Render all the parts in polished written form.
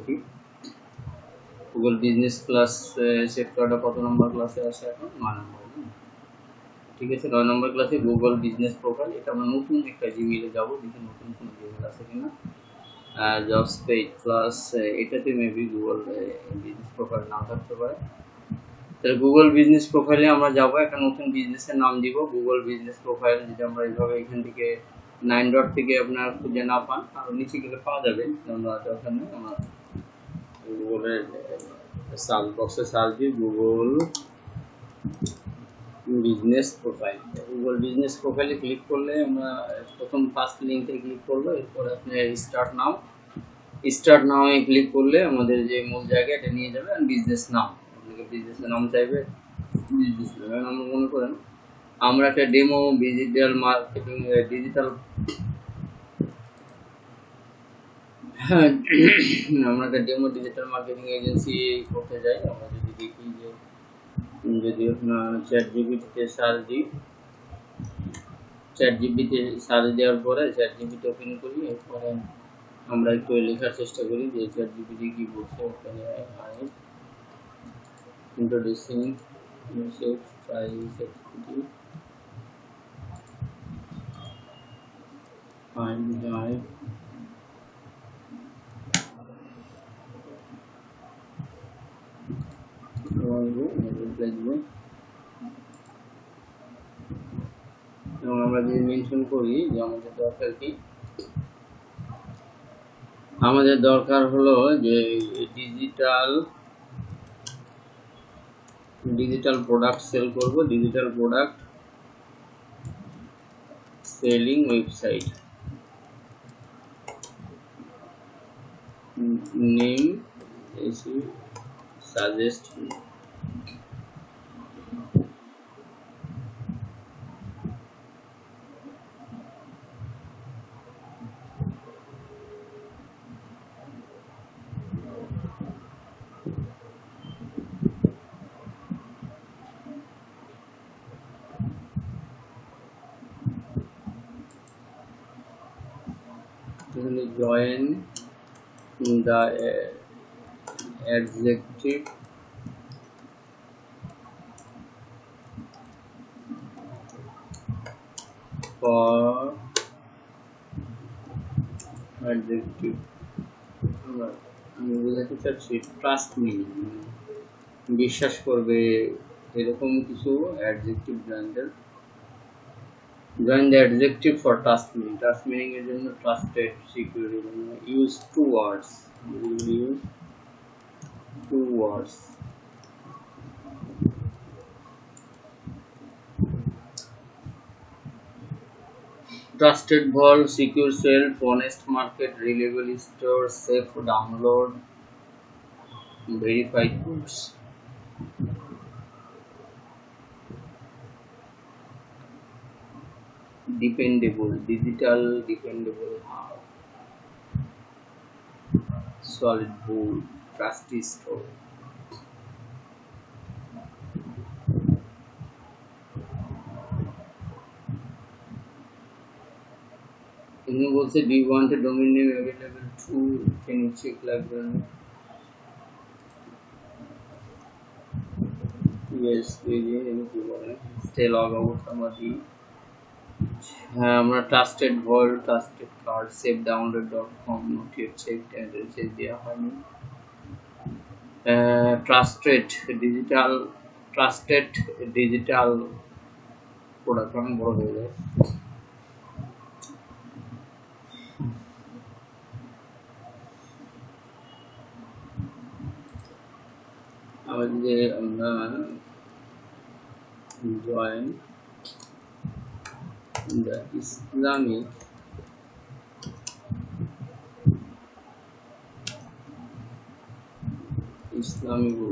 দেখি Google business class set করাটা কত নম্বর ক্লাসে আছে এখন 9 নম্বর। ঠিক আছে, 9 নম্বর ক্লাসে গুগল বিজনেস প্রোফাইল। এটা আমরা নতুন একটা জিমেইলে যাব, দেখি নতুন কোনো জিমেইল আছে কিনা। জবস পেজ প্লাস এটাতে মেবি গুগল বিজনেস প্রোফাইল নাও থাকতে পারে। তাহলে গুগল বিজনেস প্রোফাইলে আমরা যাব, একটা নতুন বিজনেসের নাম দিব গুগল বিজনেস প্রোফাইল। যদি আমরা এইভাবে এখান থেকে 9 ডট থেকে আপনার খুঁজে না পান, আর নিচে গেলে পাওয়া যাবে। আমরা দরকার নেই, আমরা গুগলের সার্চ বক্সে সার্চ দিই Google business profile. Google business প্রোফাইলে ক্লিক করলে আমরা প্রথম ফার্স্ট লিঙ্কে ক্লিক করবো, এরপর আপনি স্টার্ট নাও এ ক্লিক করলে আমাদের যে মূল জায়গা এটা নিয়ে যাবে। আর বিজনেস নাম, আপনাকে বিজনেসের নাম চাইবে, বিজনেস নাম আমরা মনে করেন আমরা একটা ডেমো ডিজিটাল মার্কেটিং আমরা একটা ডেমো ডিজিটাল মার্কেটিং এজেন্সি করতে যাই। আমরা যদি দেখি যে যদি আপনার চ্যাট জিপিটিতে সার্চ দিই, চ্যাট জিপিতে সার্চ দেওয়ার পরে চ্যাট জিপিটি ওপেন করি, এরপরে আমরা একটু লেখার চেষ্টা করি যে চ্যাট জিপিটি কি বলছে। ওখানে introducing message price executive find guide এবং আমরা যদি মেনশন করি যে আমাদের দরকার কি, আমাদের দরকার হলো যে ডিজিটাল প্রোডাক্ট সেল করব, digital product selling website, name suggest join the executive for executive আমি বোঝাতে চাচ্ছি ট্রাস্ট মি, বিশ্বাস করবে এরকম কিছু অ্যাডজেক্টিভ ব্র্যান্ডের। join the adjective for trust meaning, trust meaning এর জন্য trusted, secure এর জন্য use two words, trusted vault, secure self, honest market, reliable store, safe download, verified goods. Dependable, digital dependable hub, solid board, trusty store. এখানে বলছে do you want a domain name available to, can you check লাগবে না? yes stay log out আমাদের। হ্যাঁ, আমরা trusted vault, trusted card, save ডাউনলোড.com not yet checked, address দেওয়া হয়নি। ট্রাস্টেড ডিজিটাল প্রোডাক্ট অনেক বড় হয়ে যায়। আবার যে আমরা জয়েন দ্য ইসলামিক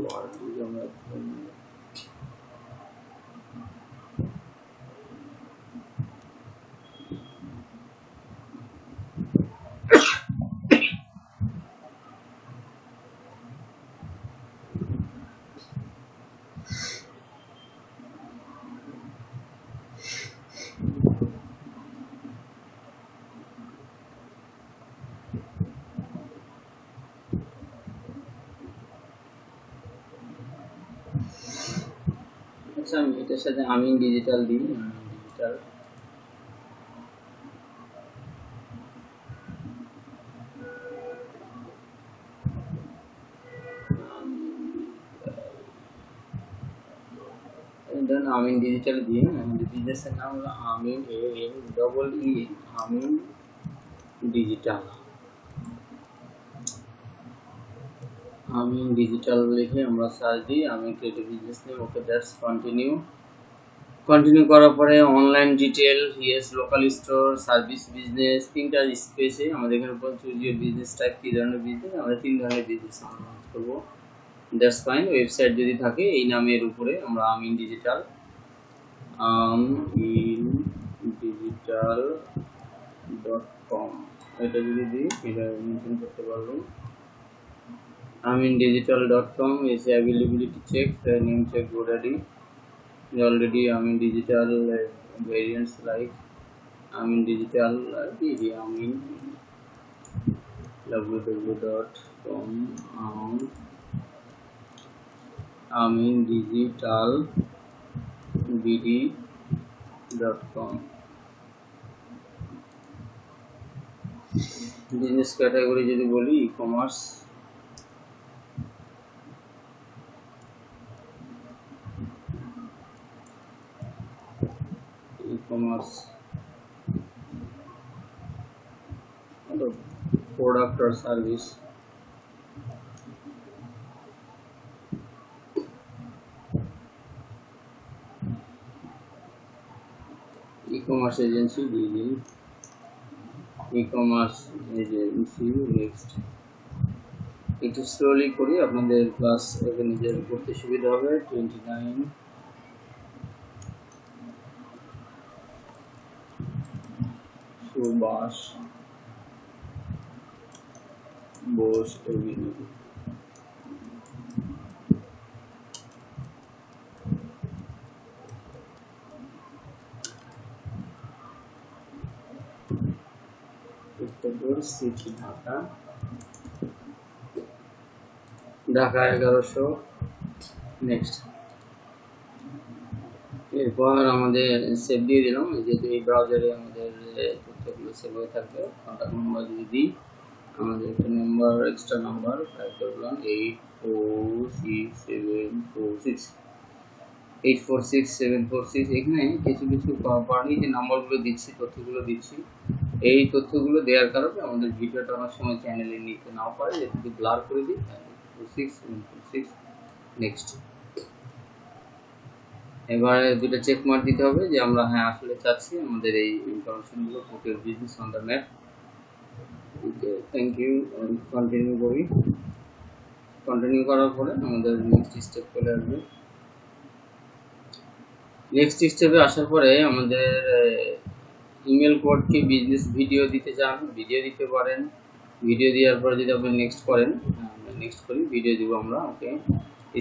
ওয়ার্ল্ড, আমরা আচ্ছা, আমি এটার সাথে আমিন ডিজিটাল দিই। ডিজিটাল দেন আমিন ডিজিটাল দিয়ে আমাদের বিজনেসের নাম হলো আমিন AMEE আমিন ডিজিটাল। আমিন ডিজিটাল লিখে আমরা সার্চ দিই। আমি creative business name. Okay, that's continue করার পরে online detail, yes, local store, service business, তিনটা স্পেসে আমাদের এখানে চুজ ইউর বিজনেস টাইপ, কী ধরনের বিজনেস, আমরা 3 ধরনের বিজনেস আমরা লঞ্চ করবো। That's fine. ওয়েবসাইট যদি থাকে এই নামের উপরে আমরা আমিন ডিজিটাল digital.com এটা যদি দিই এটা মেনশন করতে পারবো। amindigital.com is availability check, name check already Amin Digital variants like Amin Digital Amin www.com amindigitalbd.com। Business category যদি বলি e-commerce, product or service, e-commerce agency dealing, e-commerce agency। Next একটু slowly করি আপনাদের ক্লাস নিজের করতে সুবিধা হবে। 29 Subhash Bose avenue. City Dhaka 1100। Next, এরপর আমাদের সেভ দিয়ে দিলাম, যেহেতু এই ব্রাউজারে আমাদের তথ্যগুলো সেভ হয়ে থাকবে। কন্ট্যাক্ট নাম্বার যদি দিই, আমাদের একটা নাম্বার, এক্সট্রা নাম্বার টাইপ করলাম 846746। এখানে কিছু পার্টি যে নাম্বারগুলো দিচ্ছি, তথ্যগুলো দিচ্ছি, এই তথ্যগুলো দেওয়ার কারণে আমাদের ভিডিওটা অনেক সময় চ্যানেলে নিতে নাও পারে, যদি ব্লার করে দিই 4746। নেক্সট, এবারে দুটো চেক মার্ক দিতে হবে যে আমরা হ্যাঁ আসলে চাচ্ছি আমাদের এই ইনফরমেশনগুলো পুরো business on the map. Okay, thank you. Continue করি। কন্টিনিউ করার পরে আমাদের নেক্সট স্টেপ চলে আসবে। নেক্সট স্টেপে আসার পরে আমাদের ইমেল কোড কি বিজনেস ভিডিও দিতে চান, ভিডিও দিতে পারেন। ভিডিও দেওয়ার পরে যদি আপনি নেক্সট করেন, নেক্সট করি, ভিডিও দিব আমরা। ওকে,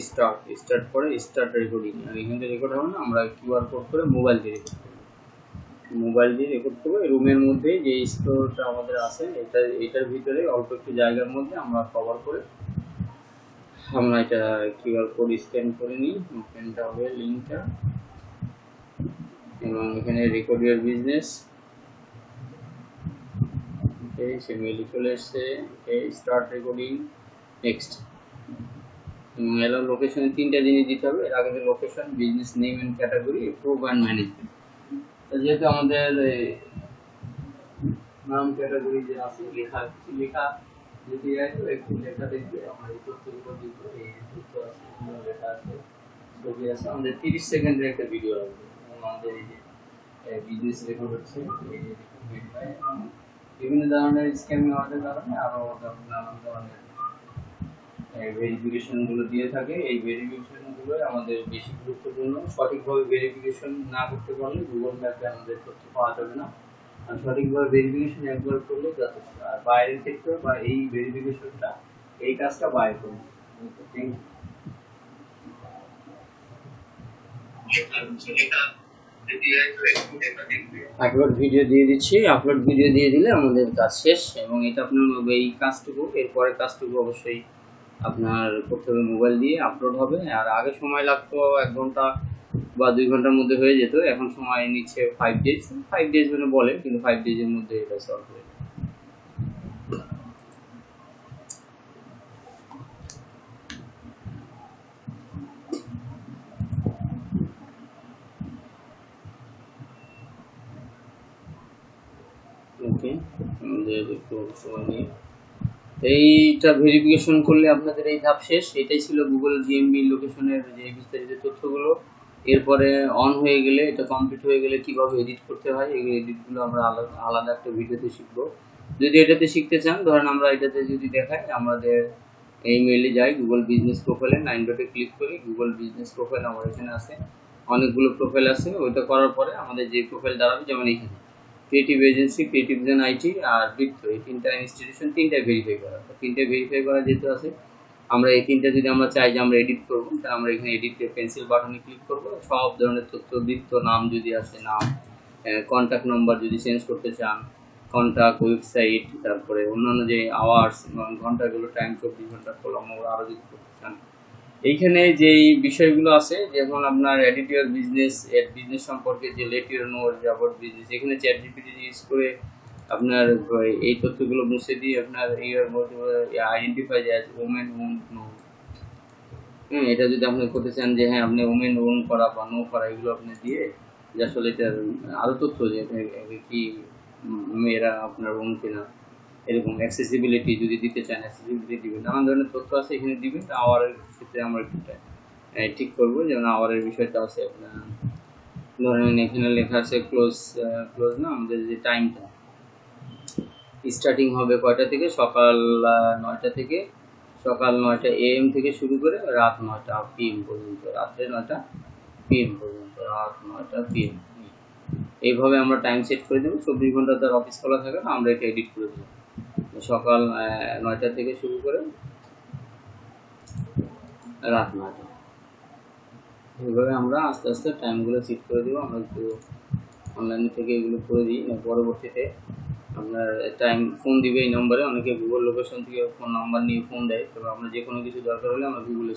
স্টার্ট করে স্টার্ট রেকর্ডিং। আর এখানে রেকর্ড হবে না, আমরা কিউআর কোড করে মোবাইল দিয়ে রেকর্ড করবো। মোবাইল দিয়ে রেকর্ড করবো। রুমের মধ্যে যে স্টোরটা আমাদের আছে এটার ভিতরে অল্প একটু জায়গার মধ্যে আমরা কভার করে আমরা এটা কিউআর কোড স্ক্যান করে নিই। ওপেনটা হবে লিঙ্কটা, এবং এখানে record your business. Okay, say mail চলে এসছে। ওকে, স্টার্ট রেকর্ডিং। নেক্সট, এলো লোকেশনে 3টা জিনিস দিতে হবে। এর আগে location, business name and category, proof and management. যেহেতু আমাদের নাম ক্যাটাগরি যে আছে লেখা যদি একটু লেখা দেখবে, আমরা এই তথ্যগুলো দিব। এই তথ্য আছে, লেখা আছে, ছবি আছে। আমাদের 30 সেকেন্ডের একটা ভিডিও আসবে। আমাদের এই যে বিজনেস রেকর্ড হচ্ছে, এই যে বিভিন্ন ধরনের স্ক্যামিং হওয়ার কারণে আরো নানান ধরনের ভেরিফিকেশনগুলো দিয়ে থাকে। এই ভেরিফিকেশনগুলো আমাদের বেশি গুরুত্বপূর্ণ। সঠিকভাবে ভেরিফিকেশন না করতে পারলে গুগল ম্যাপে আমাদের তথ্য পাওয়া যাবে না। আর সঠিকভাবে ভেরিফিকেশন একবার করলে যথেষ্ট। আর বাইরের ক্ষেত্রে বা এই ভেরিফিকেশনটা, এই কাজটা বাইরে করুন। আপলোড ভিডিও দিয়ে দিচ্ছি। আপলোড ভিডিও দিয়ে দিলে আমাদের কাজ শেষ, এবং এটা আপনার এই কাজটুকু, এরপরে কাজটুকু অবশ্যই আপনার করতে হবে মোবাইল দিয়ে। আপলোড হবে। আর আগে সময় লাগতো 1 ঘন্টা বা 2 ঘন্টার মধ্যে হয়ে যেত, এখন সময় নিচ্ছে 5 ডেজ। 5 ডেজ মানে বলে, কিন্তু 5 ডেজের মধ্যে এটা সলভ হয়ে যায়। ওকে, আমাদের একটু সময় নিয়ে এইটা ভেরিফিকেশন করলে আপনাদের এই ধাপ শেষ। এটাই ছিল গুগল জিএমবি লোকেশনের যে বিস্তারিত তথ্যগুলো। এরপরে অন হয়ে গেলে, এটা কমপ্লিট হয়ে গেলে কিভাবে এডিট করতে হয়, এই এডিটগুলো আমরা আলাদা আলাদা একটা ভিডিওতে শিখবো। যদি এটাতে শিখতে চান, ধরেন আমরা এটাতে যদি দেখাই, আমাদের এই মেইলে যাই, গুগল বিজনেস প্রোফাইলে 9 ডটে ক্লিক করি। গুগল বিজনেস প্রোফাইল আমার এখানে আছে, অনেকগুলো প্রোফাইল আছে। ওইটা করার পরে আমাদের যে প্রোফাইল দাঁড়াবে, যেমন এখানে creative agency, creative design, IT আর বৃত্ত, এই তিনটা ইনস্টিটিউশন, তিনটা ভেরিফাই করা। তিনটে ভেরিফাই করা যেহেতু আছে, আমরা এই তিনটা যদি আমরা চাই যে আমরা এডিট করবো, তাহলে আমরা এখানে এডিট পেন্সিল বাটনে ক্লিক করবো। সব ধরনের তথ্য, বৃত্ত, নাম যদি আসে নাম, কন্ট্যাক্ট নাম্বার যদি চেঞ্জ করতে চান, কন্ট্যাক্ট, ওয়েবসাইট, তারপরে অন্যান্য যে আওয়ার্স, ঘন্টাগুলো, টাইম 24 ঘন্টা কলম, আরও যদি করতে চান, এইখানে যেই বিষয়গুলো আছে, যেমন আপনার এডিট ইউর বিজনেস, বিজনেস সম্পর্কে যে let your know about business, এখানে চ্যাট জিপিটি ইউজ করে আপনার এই তথ্যগুলো মুছে দিয়ে আপনার ইউর মধ্যে আইডেন্টিফাই যায় ওমেন ওন নো। এটা যদি আপনি করতে চান যে হ্যাঁ আপনি ওমেন ওন করা বা নো করা, এগুলো আপনি দিয়ে যে আসলে এটার আরও তথ্য, যে কি মেয়েরা আপনার ওন কিনা, এরকম অ্যাক্সেসিবিলিটি যদি দিতে চান, অ্যাক্সেসিবিলিটি দিবেন, নানান ধরনের তথ্য আছে এখানে দিবেন। আওয়ারের ক্ষেত্রে আমরা একটু ঠিক করবো, যেমন আওয়ারের বিষয়টা আছে আপনার, ধরেন এখানে লেখা আছে ক্লোজ, ক্লোজ না, আমাদের যে টাইমটা স্টার্টিং হবে কয়টা থেকে, সকাল 9টা থেকে, সকাল 9টা AM থেকে শুরু করে রাত 9টা PM পর্যন্ত, রাত্রে 9টা PM পর্যন্ত, রাত 9টা PM। এইভাবে আমরা টাইম সেট করে দেবো। 24 ঘন্টা তার অফিস খোলা থাকে না, আমরা এটা এডিট করে দেবো। সকাল 9টা থেকে শুরু করে রাত 9টা, এইভাবে আমরা আস্তে আস্তে টাইমগুলো সেট করে দেবো। আমরা একটু অনলাইন থেকে এগুলো করে দিই, পরবর্তীতে আপনার টাইম ফোন দিবে এই নম্বরে। অনেকে গুগল লোকেশন থেকে ফোন নাম্বার নিয়ে ফোন দেয়, তবে আমরা যে কোনো কিছু দরকার হলে আমরা গুগলে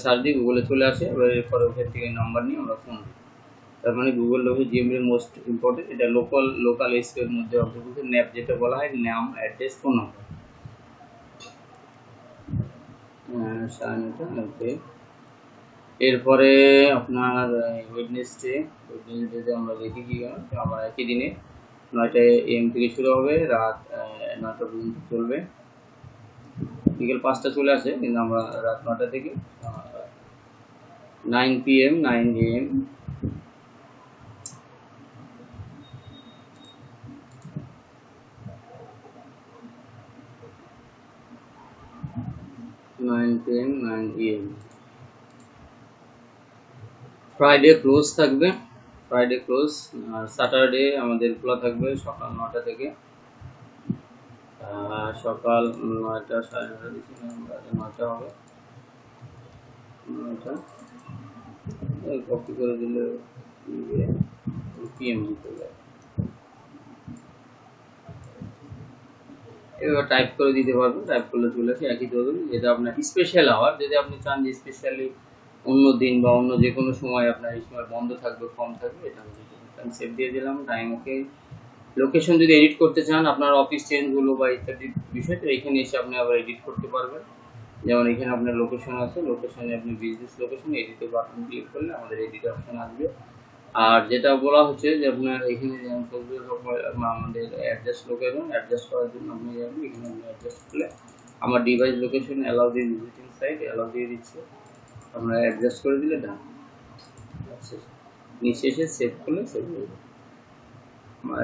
সার্চ দিই, গুগলে চলে আসে। এবার এরপরে ওখান থেকে নাম্বার নিয়ে আমরা ফোন দিই। তার মানে গুগল লোকেশন জিএমএর মোস্ট ইম্পর্টেন্ট, এটা লোকাল এসপের মধ্যে অন্তর্ভুক্ত। ন্যাপ যেটা বলা হয়, নাম, অ্যাড্রেস, ফোন নাম্বার। ওকে, এরপরে আপনার ওয়েডনেসডেতে আমরা দেখি কি হয়। আমরা একই দিনে 9টা AM থেকে শুরু হবে, রাত 9টা পর্যন্ত চলবে। বিকেল 5টা চলে আসে, কিন্তু আমরা রাত 9টা থেকে 9 PM 9 AM 9 PM 9 AM। Friday close থাকবে, ফ্রাইডে ক্লোজ। আর স্যাটারডে আমাদের খোলা থাকবে সকাল 9টা থেকে, সকাল 9টা, 9:30, 9টা হবে, 9টা কপি করে দিলে PM দিতে হবে। এবার টাইপ করে দিতে পারবেন, টাইপ করলে চলে আসে একই ধরুন। যেটা আপনার স্পেশাল আওয়ার, যদি আপনি চান যে স্পেশালি অন্য দিন বা অন্য যে কোনো সময় আপনার এই সময় বন্ধ থাকবে, কম থাকবে, এটা আমি সেভ দিয়ে দিলাম। Time okay. লোকেশন যদি এডিট করতে চান, আপনার অফিস চেঞ্জ হলো বা ইত্যাদি বিষয়, তো এখানে এসে আপনি আবার এডিট করতে পারবেন। যেমন এখানে আপনার লোকেশন আছে, লোকেশনে আপনি বিজনেস লোকেশন এডিটে বাটন ক্লিক করলে আমাদের এডিট অপশন আসবে। আর যেটা বলা হচ্ছে যে আপনার এখানে আমাদের অ্যাডজাস্ট লোকেশন, অ্যাডজাস্ট করার জন্য আপনি যাবেন এখানে, আপনি অ্যাডজাস্ট করলে আমার ডিভাইস লোকেশন অ্যালাউ দিয়ে ভিজিটিং সাইট অ্যালাউ দিয়ে দিচ্ছে, আমরা অ্যাডজাস্ট করে দিলে ডান। নিচে এসে সেভ করলে সেভ হয়ে যাবে।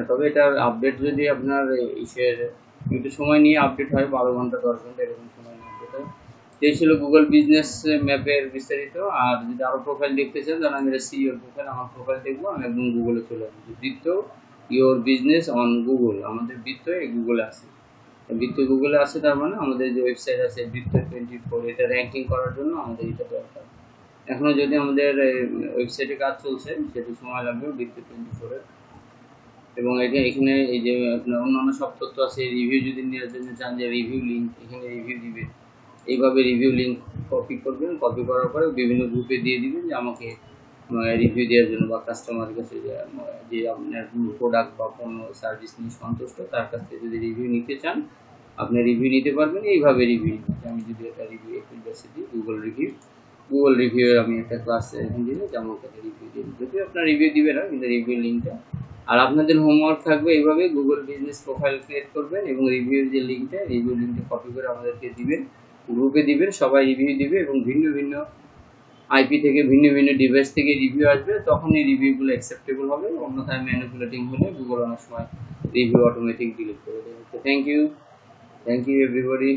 তবে এটার আপডেট যদি আপনার ইসের একটু সময় নিয়ে আপডেট হয়, 12 ঘন্টা 10 ঘন্টা এরকম সময় নিয়ে আপডেট হয়। এই ছিল গুগল বিজনেস ম্যাপের বিস্তারিত। আর যদি আরও প্রোফাইল দেখতে চান, তাহলে আমি এটা সিওর প্রোফাইল, আমার প্রোফাইল দেখবো, আমি একদম গুগলে চলে আসবো। বৃত্ত ইওর বিজনেস অন গুগল, আমাদের বৃত্ত এই গুগলে আছে। বৃত্ত গুগলে আছে, তার মানে আমাদের যে ওয়েবসাইট আছে বৃত্ত 24, এটা র্যাঙ্কিং করার জন্য আমাদের এটা দরকার। এখনও যদি আমাদের ওয়েবসাইটে কাজ চলছে, সেটা সময় লাগবে বৃত্ত 24-এর। এবং এখানে এই যে আপনার অন্যান্য সব তথ্য আছে। রিভিউ যদি নেওয়ার জন্য চান, যে রিভিউ লিঙ্ক, এখানে রিভিউ দিবেন। এইভাবে রিভিউ লিঙ্ক কপি করবেন, কপি করার পরে বিভিন্ন গ্রুপে দিয়ে দিবেন যে আমাকে রিভিউ দেওয়ার জন্য, বা কাস্টমারের কাছে যে আপনার প্রোডাক্ট বা পণ্য সার্ভিস নিয়ে সন্তুষ্ট তার কাছ থেকে যদি রিভিউ নিতে চান আপনি রিভিউ নিতে পারবেন। এইভাবে রিভিউ আমি যদি একটা রিভিউ ইউনিভার্সিটি গুগল রিভিউ আমি একটা ক্লাস দিলে যে আমার কাছে রিভিউ দিন, যদি আপনার রিভিউ দিবে না কিন্তু রিভিউ লিঙ্কটা। আর আপনাদের হোমওয়ার্ক থাকবে এইভাবে গুগল বিজনেস প্রোফাইল ক্রিয়েট করবেন এবং রিভিউ যে লিঙ্কটা, রিভিউ লিঙ্কটা কপি করে আমাদেরকে দিবেন, গ্রুপে দিবেন, সবাই রিভিউ দিবে এবং ভিন্ন ভিন্ন আইপি থেকে ভিন্ন ভিন্ন ডিভাইস থেকে রিভিউ আসবে, তখন এই রিভিউগুলো অ্যাকসেপ্টেবল হবে। অন্যথায় ম্যানিপুলেটিং হলে গুগল অনেক সময় রিভিউ অটোমেটিক ডিলিট করে দেবে। Thank you everybody.